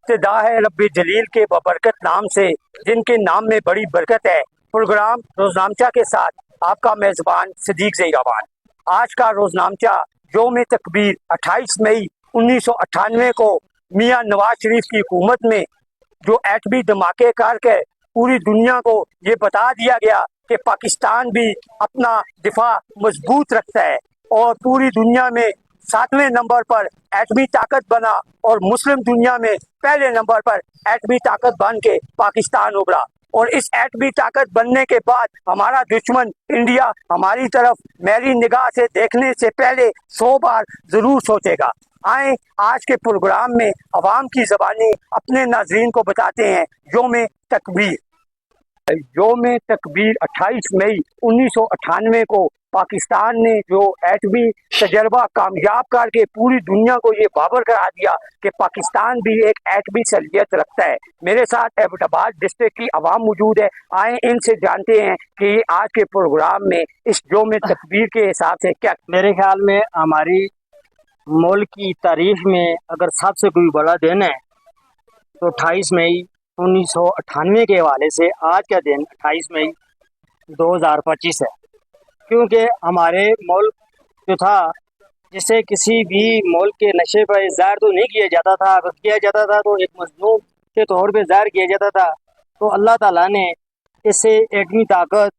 इब्तिदा है रब्बी जलील के बबरकत नाम से, जिनके नाम में बड़ी बरकत है। प्रोग्राम रोजनामचा के साथ आपका मेजबान सदीक ज़हीराबाद। आज का रोजनामचा यौम तकबीर 28 मई 1998 को मियाँ नवाज शरीफ की हुकूमत में जो एटमी धमाके करके पूरी दुनिया को ये बता दिया गया कि पाकिस्तान भी अपना दिफा मजबूत रखता है और पूरी दुनिया में 7वें नंबर पर एटमी ताकत बना और मुस्लिम दुनिया में पहले नंबर पर एटमी ताकत बन के पाकिस्तान उभरा। और इस एटमी ताकत बनने के बाद हमारा दुश्मन इंडिया हमारी तरफ मेरी निगाह से देखने से पहले 100 बार जरूर सोचेगा। आए आज के प्रोग्राम में अवाम की ज़बानी अपने नाज़रीन को बताते हैं यौम तकबीर। यौम तकबीर 28 मई 1998 को पाकिस्तान ने जो एटमी तजर्बा कामयाब करके पूरी दुनिया को ये बाबर करा दिया कि पाकिस्तान भी एक एटमी सलियत रखता है। मेरे साथ एबटाबाद डिस्ट्रिक्ट की आवाम मौजूद है। आए इनसे जानते हैं कि आज के प्रोग्राम में इस यौम तकबीर के हिसाब से क्या। मेरे ख्याल में हमारी मुल्क की तारीख में अगर सबसे कोई बड़ा दिन है तो 28 मई 1998 के हवाले से आज का दिन 28 मई 2025 है। क्योंकि हमारे मुल्क जो था, जिसे किसी भी मुल्क के नशे पर ज़ाहिर तो नहीं किया जाता था, अगर किया जाता था तो एक मजलूम के तौर पे ज़ाहिर किया जाता था। तो अल्लाह ताला ने इसे एटमी ताकत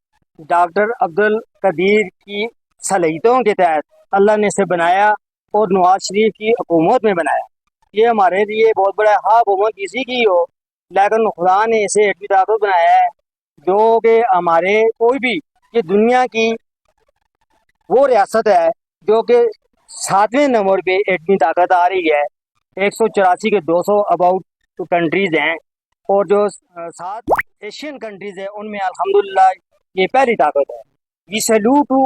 डॉक्टर अब्दुल कदीर की सलाहियतों के तहत अल्लाह ने इसे बनाया और नवाज शरीफ की हुकूमत में बनाया। ये हमारे लिए बहुत बड़ा है। हाँ, हुकूमत किसी की हो, लेकिन खुदा ने इसे एटमी ताकत बनाया है जो कि हमारे कोई भी ये दुनिया की वो रियासत है जो कि 7वें नंबर पे एटमी ताकत आ रही है। 184 के 200 अबाउट कंट्रीज हैं और जो 7 एशियन कंट्रीज हैं उनमें अल्हम्दुलिल्लाह ये पहली ताकत है। We salute to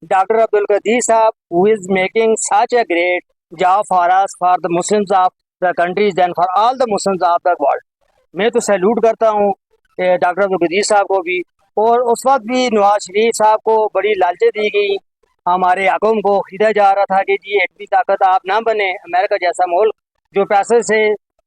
doctor Abdul Qadeer साहब who is making such a great job for us, for the Muslims of the countries and for all the Muslims of the world. मैं तो सैल्यूट करता हूँ डॉक्टर अब्दुल कदीर साहब को भी। और उस वक्त भी नवाज शरीफ साहब को बड़ी लालचें दी गई, हमारे आकम को खरीदा जा रहा था कि जी एटमी ताकत आप ना बने। अमेरिका जैसा मुल्क जो पैसे से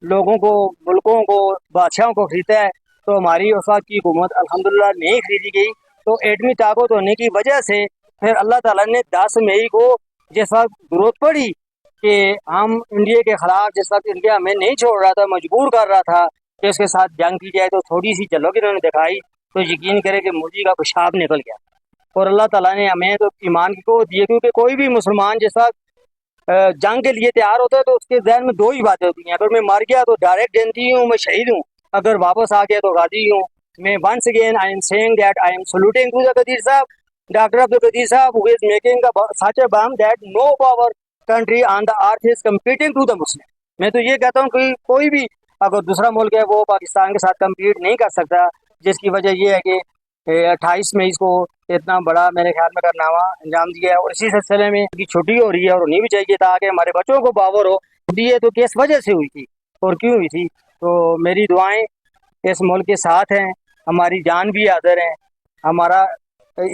लोगों को, मुल्कों को, बादशाहों को खरीदता है, तो हमारी उस वक्त की हुकूमत अल्हम्दुलिल्लाह नहीं खरीदी गई। तो एटमी ताकत होने की वजह से फिर अल्लाह ताला ने 10 मई को जिस वक्त जरूरत पड़ी कि हम इंडिया के खिलाफ, जिस वक्त इंडिया हमें नहीं छोड़ रहा था, मजबूर कर रहा था कि उसके साथ जंग की जाए, तो थोड़ी सी झलक इन्होंने दिखाई तो यकीन करे कि मुर्गी का पेशाब निकल गया। और अल्लाह ताला ने हमें तो ईमान की क़ुव्वत दी है। क्योंकि कोई भी मुसलमान जिस वक्त जंग के लिए तैयार होता है तो उसके जहन में दो ही बातें होती हैं, अगर मैं मर गया तो डायरेक्ट जनती हूँ, मैं शहीद हूँ, अगर वापस आ गया तो गाजी हूँ। मैं once again I am saying that I am saluting to the Qadeer sahab, doctor Abdul Qadeer साहब who is making such a bomb that no power country on the earth is competing to the Muslim. मैं तो ये कहता हूँ कि कोई भी अगर दूसरा मुल्क है वो पाकिस्तान के साथ कम्पीट नहीं कर सकता, जिसकी वजह ये है कि 28 मई को इतना बड़ा मेरे ख्याल में कारनामा अंजाम दिया है। और इसी सिलसिले में की छुट्टी हो रही है और होनी भी चाहिए ताकि हमारे बच्चों को बावर हो दी है तो किस वजह से हुई थी और क्यों हुई थी। तो मेरी दुआएं इस मुल्क के साथ हैं, हमारी जान भी हाजिर है, हमारा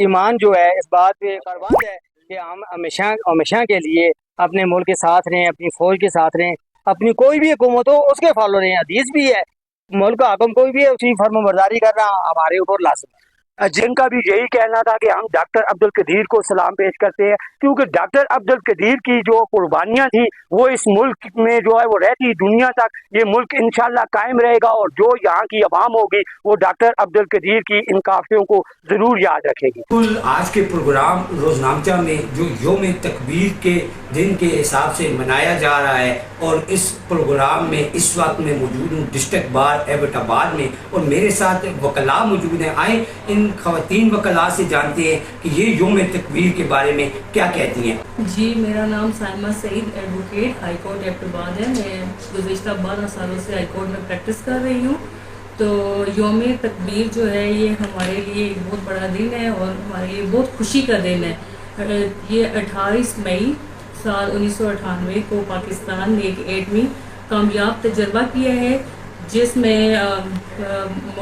ईमान जो है इस बात पे कारबंद है कि हम हमेशा हमेशा के लिए अपने मुल्क के साथ रहें, अपनी फौज के साथ रहें, अपनी कोई भी हुकूमत हो उसके फॉलो रहें। हदीस भी है, मुल्क का हुक्म कोई भी है उसकी फर्माबरदारी करना हमारे ऊपर लाज़िम है। जिनका भी यही कहना था कि हम डॉक्टर अब्दुल कदीर को सलाम पेश करते हैं, क्योंकि डॉक्टर अब्दुल कदीर की जो कुर्बानियाँ थी वो इस मुल्क में जो है वो रहती दुनिया तक ये मुल्क इंशाल्लाह कायम रहेगा। और जो यहाँ की आवाम होगी वो डॉक्टर अब्दुल कदीर की इन काफियों को ज़रूर याद रखेगी। आज के प्रोग्राम रोजनामचा में जो यौम तकबीर के दिन के हिसाब से मनाया जा रहा है और इस प्रोग्राम में इस वक्त मैं मौजूद हूँ डिस्ट्रिक्ट बार एबटाबाद में और मेरे साथ वकला मौजूद हैं। आए इन खवातीन वकला से जानते हैं कि ये यौम तकबीर के बारे में क्या कहती हैं। जी, मेरा नाम Saima Saeed advocate high court Abbottabad है। मैं गुज़िश्ता 12 सालों से हाई कोर्ट में प्रैक्टिस कर रही हूँ। तो यौम तकबीर जो है ये हमारे लिए एक बहुत बड़ा दिन है और हमारे लिए बहुत खुशी का दिन है। ये 28 मई साल 1998 को पाकिस्तान ने एक एटमी कामयाब तजर्बा किया है जिसमें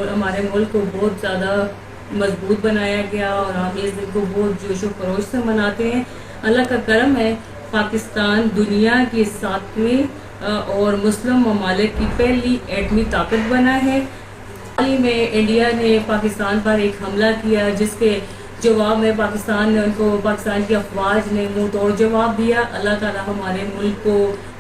हमारे मुल्क को बहुत ज़्यादा मजबूत बनाया गया और हम इस दिन को बहुत जोश व खरोश से मनाते हैं। अल्लाह का करम है, पाकिस्तान दुनिया के 7वें और मुस्लिम ममालिक की पहली एटमी ताकत बना है। हाल ही में इंडिया ने पाकिस्तान पर एक हमला किया, जिसके जवाब में पाकिस्तान की अफवाज ने मुंह तोड़ जवाब दिया। अल्लाह ताला हमारे मुल्क को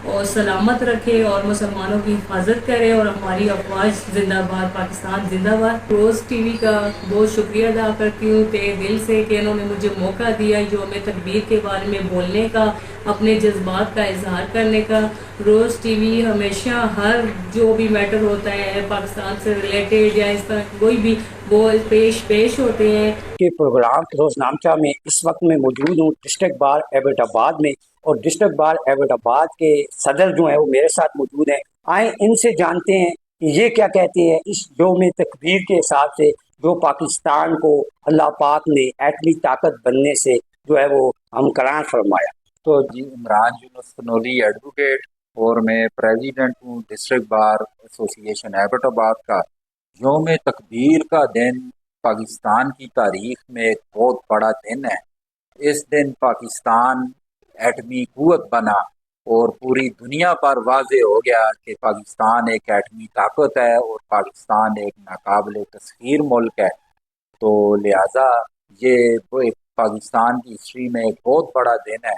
और सलामत रखे और मुसलमानों की हिफाजत करे और हमारी अफवाज जिंदाबाद, पाकिस्तान जिंदाबाद। रोज़ टीवी का बहुत शुक्रिया अदा करती हूँ तहे दिल से कि इन्होंने मुझे मौका दिया यौम तकबीर के बारे में बोलने का, अपने जज्बात का इजहार करने का। रोज़ टीवी हमेशा हर जो भी मैटर होता है पाकिस्तान से रिलेटेड या इस तरह कोई भी वो पेश होते हैं। के प्रोग्राम रोजनामचा में इस वक्त मैं मौजूद हूँ डिस्ट्रिक्ट बार एबटाबाद में, और डिस्ट्रिक्ट बार एबटाबाद के सदर जो है वो मेरे साथ मौजूद हैं। आए इनसे जानते हैं कि ये क्या कहते हैं इस यौम तकबीर के हिसाब से जो पाकिस्तान को अल्लाह पाक ने एटमी ताकत बनने से जो है वो हमकरार फरमाया। तो जी, इमरान यूनुस कनौली एडवोकेट और मैं प्रेसिडेंट हूँ डिस्ट्रिक्ट बार एसोसिएशन एबटाबाद का। यौम तकबीर का दिन पाकिस्तान की तारीख में एक बहुत बड़ा दिन है। इस दिन पाकिस्तान एटमी कुव्वत बना और पूरी दुनिया पर वाज़े हो गया कि पाकिस्तान एक एटमी ताकत है और पाकिस्तान एक नाकाबिले तस्खीर मुल्क है। तो लिहाजा ये वो एक पाकिस्तान की हिस्ट्री में एक बहुत बड़ा दिन है।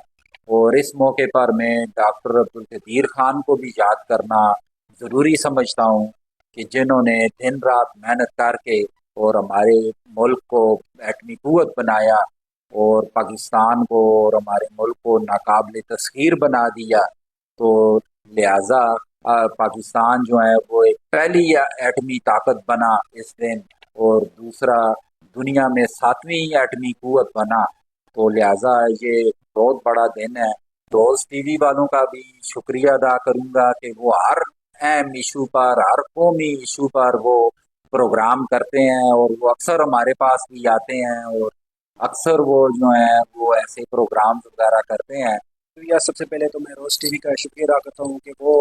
और इस मौके पर मैं डॉक्टर अब्दुल कदीर खान को भी याद करना ज़रूरी समझता हूँ कि जिन्होंने दिन रात मेहनत करके और हमारे मुल्क को एटमी कुव्वत बनाया और पाकिस्तान को और हमारे मुल्क को नाकाबिले तस्खीर बना दिया। तो लिहाजा पाकिस्तान जो है वो एक पहली एटमी ताकत बना इस दिन, और दूसरा दुनिया में 7वीं एटमी कुव्वत बना। तो लिहाजा ये बहुत बड़ा दिन है। रोज़ टीवी वालों का भी शुक्रिया अदा करूँगा कि वो हर अहम इशू पर, हर कौमी इशू पर वो प्रोग्राम करते हैं और वो अक्सर हमारे पास भी आते हैं और अक्सर वो जो है वो ऐसे प्रोग्राम वगैरह करते हैं। तो यह सबसे पहले तो मैं रोज़ टीवी का शुक्रिया अदा करता हूँ कि वो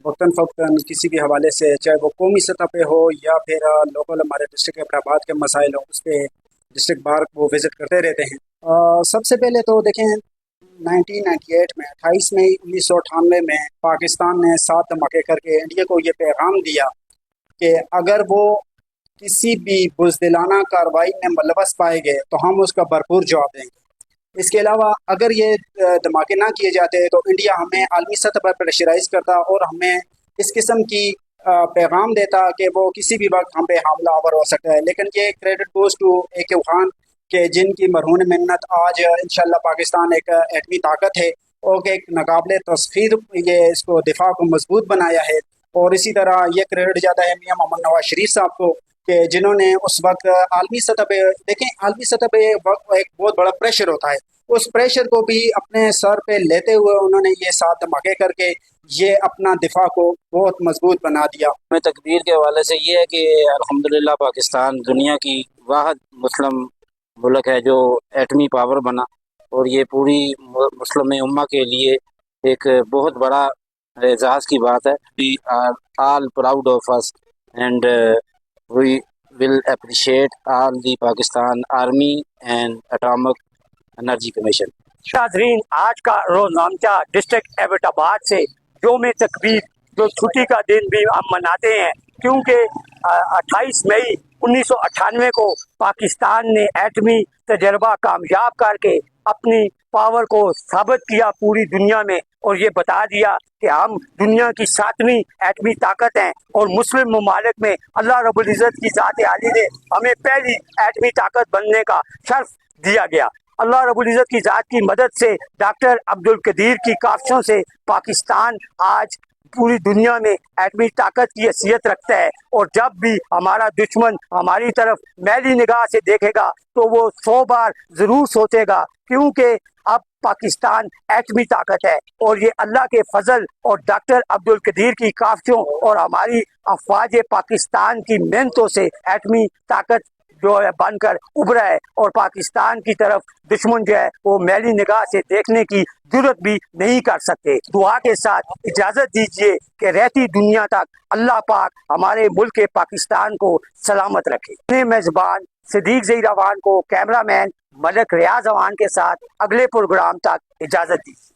वक्तन फ़क्तन किसी भी हवाले से, चाहे वो कौमी सतह पे हो या फिर लोकल हमारे डिस्ट्रिक्ट एबटाबाद के मसाइल हो, उस पर डिस्ट्रिक्ट बार वो विज़िट करते रहते हैं। सबसे पहले तो देखें 1998 में 28 मई 1998 में पाकिस्तान ने 7 धमाके करके इंडिया को ये पैगाम दिया कि अगर वो किसी भी बुज़दिलाना कार्रवाई में मुलव्वस पाए गए तो हम उसका भरपूर जवाब देंगे। इसके अलावा अगर ये धमाके ना किए जाते तो इंडिया हमें आलमी सतह पर प्रेशराइज़ करता और हमें इस किस्म की पैगाम देता कि वो किसी भी वक्त हम पे हमला आवर हो सकता है। लेकिन ये credit goes to AK Khan के जिनकी मरहून मिन्नत आज इंशाल्लाह पाकिस्तान एक एटमी ताकत है और एक नाकाबिले तस्खीर ये इसको दिफा को मजबूत बनाया है। और इसी तरह ये क्रेडिट जाता है मियां मोहम्मद नवाज शरीफ साहब को कि जिन्होंने उस वक्त आलमी सतह पे, देखें आलमी सतह पे एक बहुत बड़ा प्रेशर होता है, उस प्रेशर को भी अपने सर पे लेते हुए उन्होंने ये 7 धमाके करके ये अपना दिफा को बहुत मजबूत बना दिया। में तकबीर के हवाले से ये है कि अल्हम्दुलिल्लाह पाकिस्तान दुनिया की वाहिद मुस्लिम मुल्क है जो एटमी पावर बना, और ये पूरी मुस्लिम उम्मा के लिए एक बहुत बड़ा एजाज़ की बात है। We are all proud of us and we will appreciate all the Pakistan army and atomic energy commission. नाज़रीन, आज का रोजनामचा डिस्ट्रिक्ट एबटाबाद से यौम तकबीर जो छुट्टी का दिन भी हम मनाते हैं, क्योंकि 28 मई 1998 को पाकिस्तान ने एटमी तजर्बा कामयाब करके अपनी पावर को साबित किया पूरी दुनिया में, और ये बता दिया कि हम दुनिया की 7वीं एटमी ताकत हैं। और मुस्लिम ममालिक में अल्लाह रब्बुल इज़्ज़त की ज़ात आली ने हमें पहली एटमी ताकत बनने का शर्फ दिया गया। अल्लाह रब्बुल इज़्ज़त की ज़ात की मदद से, डॉक्टर अब्दुल कदीर की काविशों से पाकिस्तान आज पूरी दुनिया में एटमी ताकत की हैसियत रखता है। और जब भी हमारा दुश्मन हमारी तरफ मैली निगाह से देखेगा तो वो 100 बार ज़रूर सोचेगा, क्योंकि अब पाकिस्तान एटमी ताकत है। और ये अल्लाह के फजल और डॉक्टर अब्दुल कदीर की काविशों और हमारी अफवाज पाकिस्तान की मेहनतों से एटमी ताकत जो है बनकर उभरा है। और पाकिस्तान की तरफ दुश्मन जो है वो मैली निगाह से देखने की जरूरत भी नहीं कर सकते। दुआ के साथ इजाज़त दीजिए कि रहती दुनिया तक अल्लाह पाक हमारे मुल्क के पाकिस्तान को सलामत रखे। अपने मेज़बान सिद्दीक ज़हीर अवान को कैमरामैन मलिक रियाज अवान के साथ अगले प्रोग्राम तक इजाज़त दीजिए।